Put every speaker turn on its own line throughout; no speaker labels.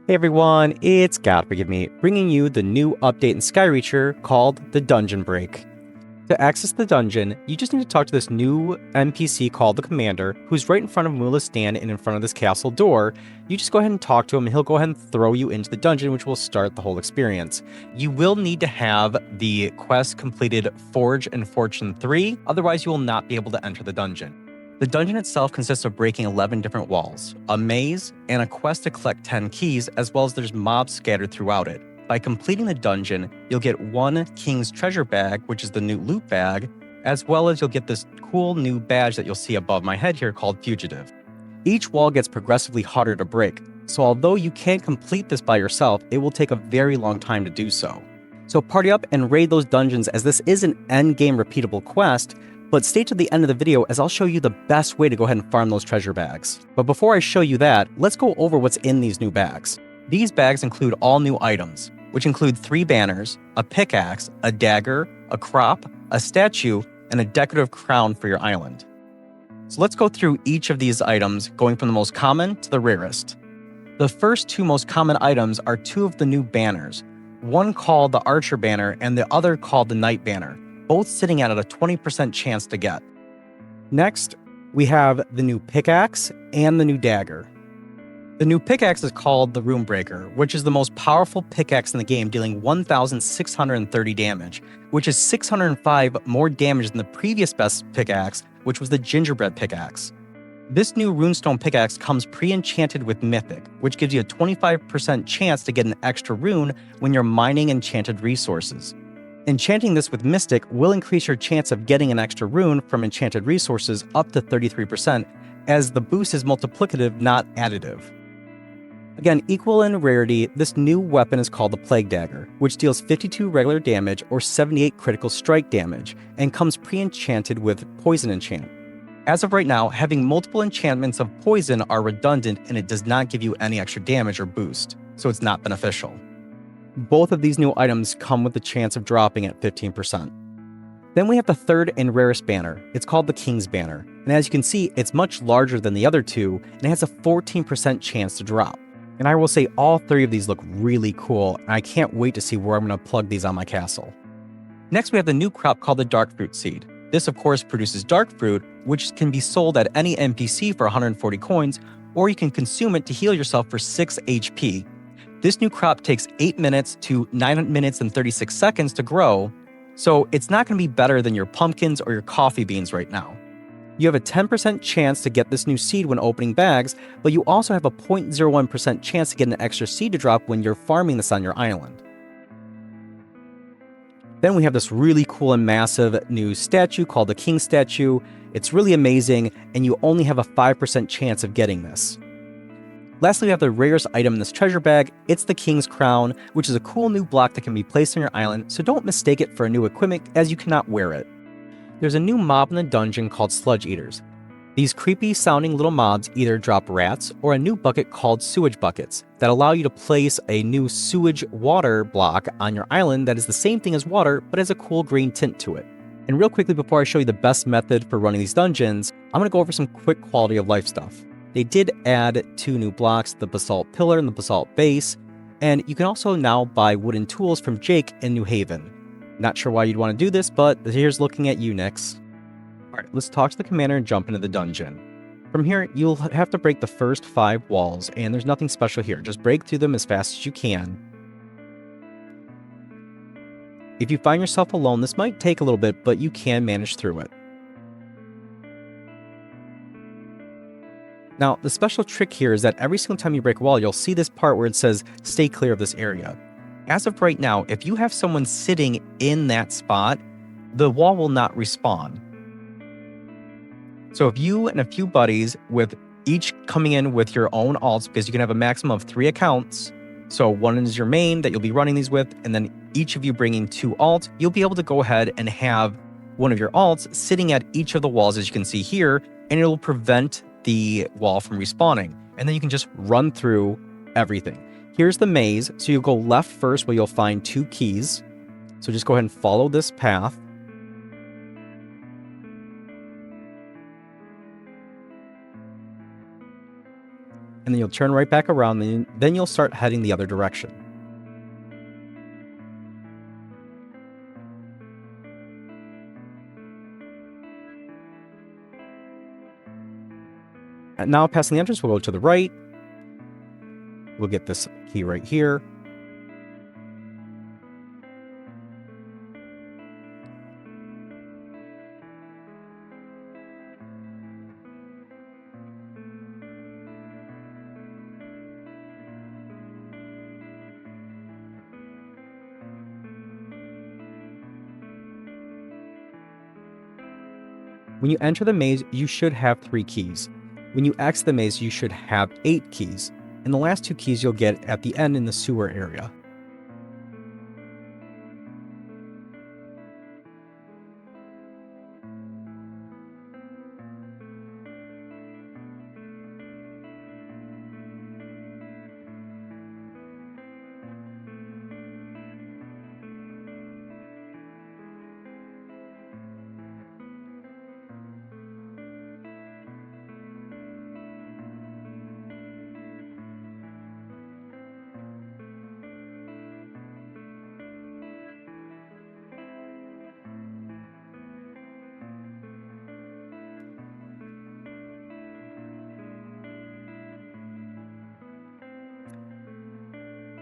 Hey everyone, it's God Forgive Me, bringing you the new update in Skyreacher called the Dungeon Break. To access the dungeon, you just need to talk to this new NPC called the Commander, who's right in front of Moola's stand and in front of this castle door. You just go ahead and talk to him, and he'll go ahead and throw you into the dungeon, which will start the whole experience. You will need to have the quest completed Forge and Fortune 3, otherwise you will not be able to enter the dungeon. The dungeon itself consists of breaking 11 different walls, a maze, and a quest to collect 10 keys, as well as there's mobs scattered throughout it. By completing the dungeon, you'll get one King's Treasure Bag, which is the new loot bag, as well as you'll get this cool new badge that you'll see above my head here called Fugitive. Each wall gets progressively harder to break, so although you can't complete this by yourself, it will take a very long time to do so. So party up and raid those dungeons, as this is an endgame repeatable quest, but stay to the end of the video as I'll show you the best way to go ahead and farm those treasure bags. But before I show you that, let's go over what's in these new bags. These bags include all new items, which include 3 banners, a pickaxe, a dagger, a crop, a statue, and a decorative crown for your island. So let's go through each of these items, going from the most common to the rarest. The first 2 most common items are 2 of the new banners, one called the Archer Banner and the other called the Knight Banner, both sitting at a 20% chance to get. Next, we have the new pickaxe and the new dagger. The new pickaxe is called the Runebreaker, which is the most powerful pickaxe in the game, dealing 1,630 damage, which is 605 more damage than the previous best pickaxe, which was the Gingerbread Pickaxe. This new runestone pickaxe comes pre-enchanted with Mythic, which gives you a 25% chance to get an extra rune when you're mining enchanted resources. Enchanting this with Mystic will increase your chance of getting an extra rune from enchanted resources up to 33%, as the boost is multiplicative, not additive. Again, equal in rarity, this new weapon is called the Plague Dagger, which deals 52 regular damage or 78 critical strike damage, and comes pre-enchanted with Poison Enchant. As of right now, having multiple enchantments of poison are redundant and it does not give you any extra damage or boost, so it's not beneficial. Both of these new items come with the chance of dropping at 15%. Then we have the third and rarest banner. It's called the King's Banner, and as you can see, it's much larger than the other 2, and it has a 14% chance to drop. And I will say all 3 of these look really cool, and I can't wait to see where I'm going to plug these on my castle. Next, we have the new crop called the Dark Fruit Seed. This, of course, produces dark fruit, which can be sold at any NPC for 140 coins, or you can consume it to heal yourself for 6 HP. This new crop takes 8 minutes to 9 minutes and 36 seconds to grow, so it's not going to be better than your pumpkins or your coffee beans right now. You have a 10% chance to get this new seed when opening bags, but you also have a 0.01% chance to get an extra seed to drop when you're farming this on your island. Then we have this really cool and massive new statue called the King Statue. It's really amazing, and you only have a 5% chance of getting this. Lastly, we have the rarest item in this treasure bag. It's the King's Crown, which is a cool new block that can be placed on your island, so don't mistake it for a new equipment, as you cannot wear it. There's a new mob in the dungeon called Sludge Eaters. These creepy sounding little mobs either drop rats or a new bucket called Sewage Buckets that allow you to place a new sewage water block on your island that is the same thing as water, but has a cool green tint to it. And real quickly, before I show you the best method for running these dungeons, I'm going to go over some quick quality of life stuff. They did add 2 new blocks, the Basalt Pillar and the Basalt Base, and you can also now buy wooden tools from Jake in New Haven. Not sure why you'd want to do this, but here's looking at you, Nix. Alright, let's talk to the commander and jump into the dungeon. From here, you'll have to break the first 5 walls, and there's nothing special here. Just break through them as fast as you can. If you find yourself alone, this might take a little bit, but you can manage through it. Now, the special trick here is that every single time you break a wall, you'll see this part where it says, stay clear of this area. As of right now, if you have someone sitting in that spot, the wall will not respawn. So if you and a few buddies, with each coming in with your own alts, because you can have a maximum of 3 accounts, so one is your main that you'll be running these with, and then each of you bringing 2 alts, you'll be able to go ahead and have one of your alts sitting at each of the walls, as you can see here, and it'll prevent the wall from respawning, and then you can just run through everything. Here's the maze, so you'll go left first where you'll find 2 keys. So just go ahead and follow this path. and then you'll turn right back around, and then you'll start heading the other direction. And now passing the entrance, we'll go to the right. We'll get this key right here. When you enter the maze, you should have 3 keys. When you exit the maze, you should have 8 keys. And the last 2 keys you'll get at the end in the sewer area.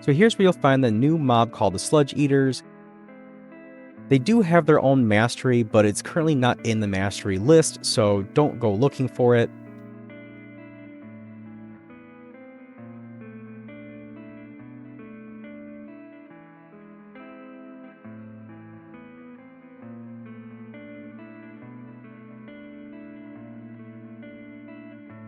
So here's where you'll find the new mob called the Sludge Eaters. They do have their own mastery, but it's currently not in the mastery list, so don't go looking for it.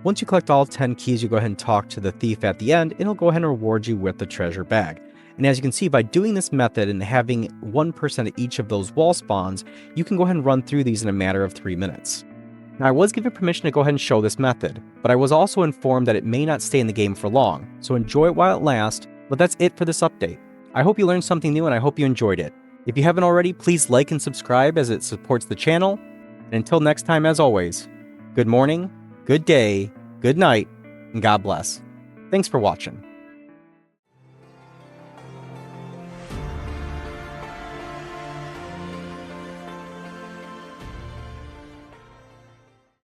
Once you collect all 10 keys, you go ahead and talk to the thief at the end, and he'll go ahead and reward you with the treasure bag. And as you can see, by doing this method and having 1% of each of those wall spawns, you can go ahead and run through these in a matter of 3 minutes. Now, I was given permission to go ahead and show this method, but I was also informed that it may not stay in the game for long, so enjoy it while it lasts. But that's it for this update. I hope you learned something new, and I hope you enjoyed it. If you haven't already, please like and subscribe as it supports the channel. And until next time, as always, good morning, good day, good night, and God bless. Thanks for watching.